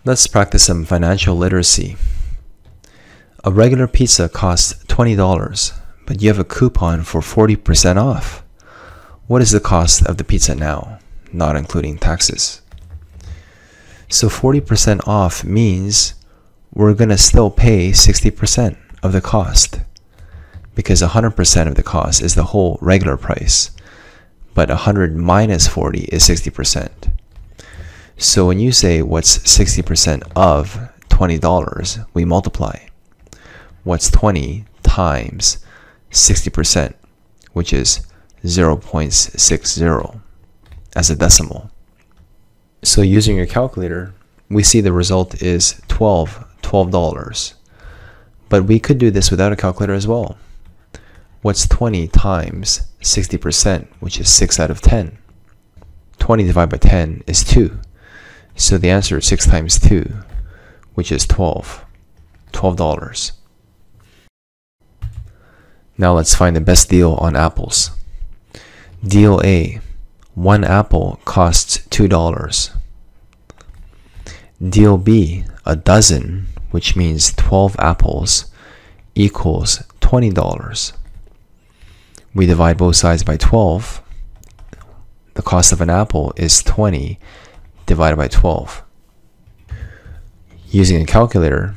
Let's practice some financial literacy. A regular pizza costs $20, but you have a coupon for 40% off. What is the cost of the pizza now, not including taxes? So 40% off means we're going to still pay 60% of the cost, because 100% of the cost is the whole regular price, but 100 minus 40 is 60%. So when you say what's 60% of $20, we multiply. What's 20 times 60%, which is 0.60 as a decimal. So using your calculator, we see the result is $12. But we could do this without a calculator as well. What's 20 times 60%, which is 6 out of 10? 20 divided by 10 is 2. So the answer is 6 times 2, which is $12. Now let's find the best deal on apples. Deal A, 1 apple costs $2. Deal B, a dozen, which means 12 apples, equals $20. We divide both sides by 12. The cost of an apple is 20 divided by 12. Using a calculator,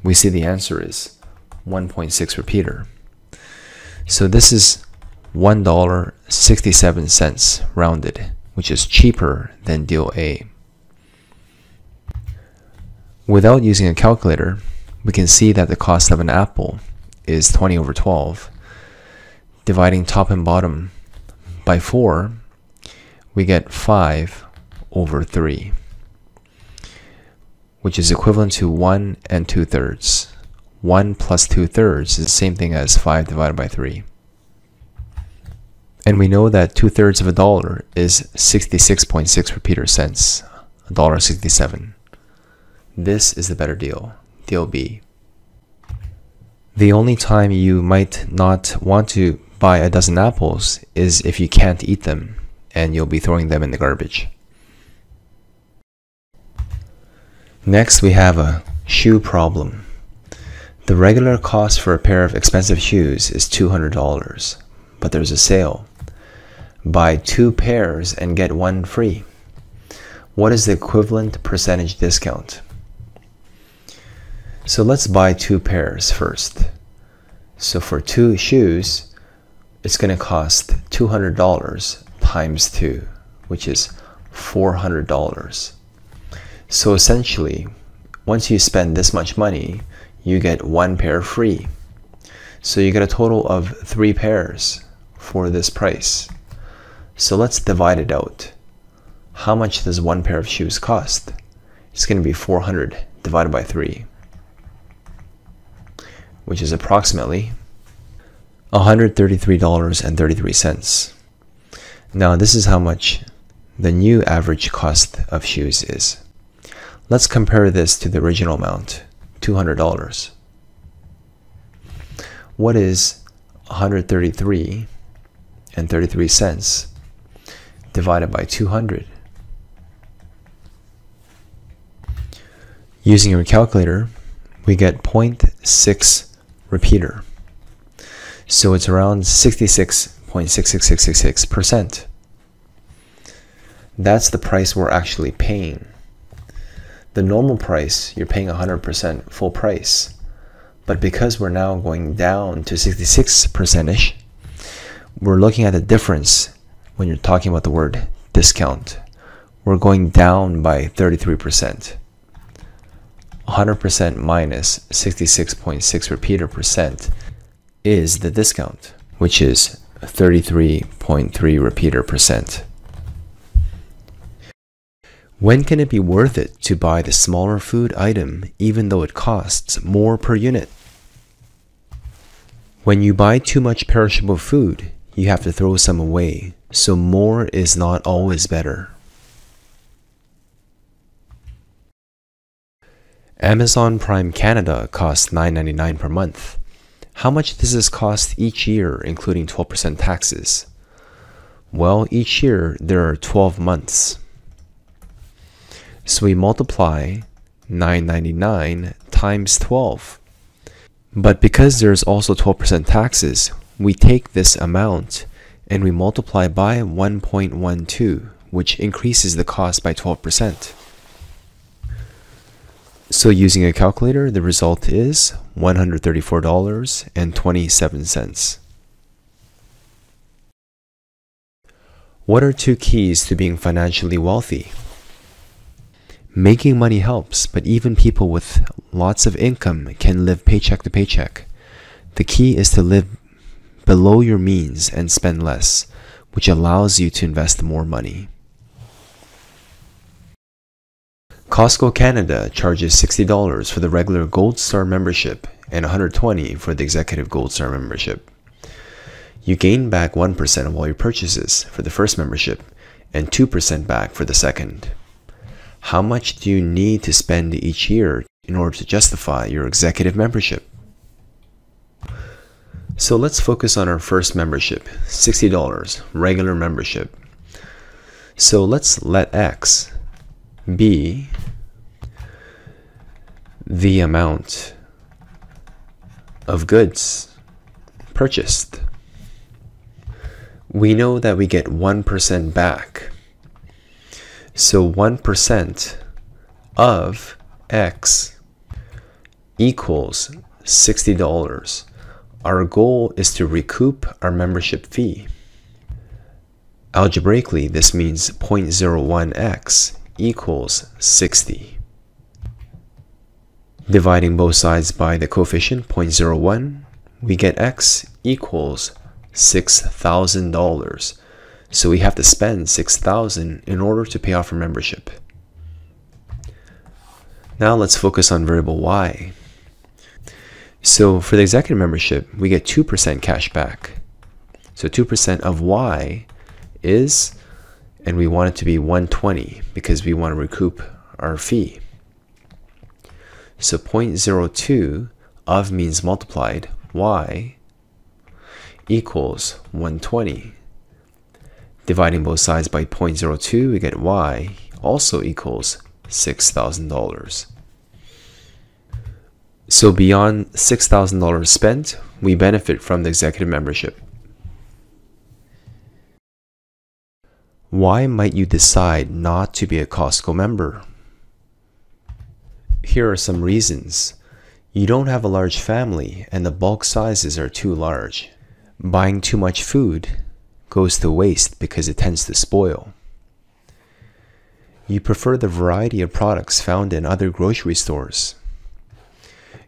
we see the answer is 1.6 repeater. So this is $1.67 rounded, which is cheaper than deal A. Without using a calculator, we can see that the cost of an apple is 20 over 12. Dividing top and bottom by 4, we get 5 over 3, which is equivalent to 1 2/3. 1 plus 2/3 is the same thing as 5 divided by 3. And we know that 2/3 of a dollar is 66.6 repeater cents, $1.67. This is the better deal, deal B. The only time you might not want to buy a dozen apples is if you can't eat them and you'll be throwing them in the garbage. Next, we have a shoe problem. The regular cost for a pair of expensive shoes is $200, but there's a sale. Buy 2 pairs and get 1 free. What is the equivalent percentage discount? So let's buy 2 pairs first. So for 2 shoes, it's going to cost $200 times 2, which is $400. So essentially, once you spend this much money, you get 1 pair free. So you get a total of 3 pairs for this price. So let's divide it out. How much does 1 pair of shoes cost? It's going to be 400 divided by 3, which is approximately $133.33. Now this is how much the new average cost of shoes is. Let's compare this to the original amount, $200. What is $133.33 divided by 200? Using your calculator, we get 0.6 repeater. So it's around 66.66666%. That's the price we're actually paying. The normal price, you're paying 100% full price. But because we're now going down to 66%ish, we're looking at the difference when you're talking about the word discount. We're going down by 33%. 100% minus 66.6 repeater percent is the discount, which is 33.3 repeater percent. When can it be worth it to buy the smaller food item even though it costs more per unit? When you buy too much perishable food, you have to throw some away, so more is not always better. Amazon Prime Canada costs $9.99 per month. How much does this cost each year, including 12% taxes? Well, each year there are 12 months. So we multiply $9.99 times 12. But because there's also 12% taxes, we take this amount and we multiply by 1.12, which increases the cost by 12%. So using a calculator, the result is $134.27. What are 2 keys to being financially wealthy? Making money helps, but even people with lots of income can live paycheck to paycheck. The key is to live below your means and spend less, which allows you to invest more money. Costco Canada charges $60 for the regular Gold Star membership and $120 for the Executive Gold Star membership. You gain back 1% of all your purchases for the first membership and 2% back for the second. How much do you need to spend each year in order to justify your Executive membership? So let's focus on our first membership, $60, regular membership. So let's let X be the amount of goods purchased. We know that we get 1% back. So 1% of X equals $60. Our goal is to recoup our membership fee. Algebraically, this means 0.01x equals 60. Dividing both sides by the coefficient 0.01, we get x equals $6,000. So we have to spend $6,000 in order to pay off our membership. Now let's focus on variable y. So for the Executive membership, we get 2% cash back. So 2% of y is, and we want it to be 120 because we want to recoup our fee. So 0.02 of means multiplied, y equals 120. Dividing both sides by 0.02, we get y also equals $6,000. So beyond $6,000 spent, we benefit from the Executive membership. Why might you decide not to be a Costco member? Here are some reasons. You don't have a large family and the bulk sizes are too large. Buying too much food goes to waste because it tends to spoil. You prefer the variety of products found in other grocery stores.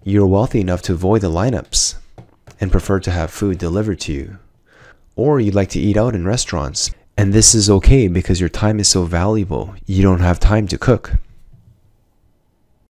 You're wealthy enough to avoid the lineups and prefer to have food delivered to you. Or you like to eat out in restaurants, and this is okay because your time is so valuable, you don't have time to cook.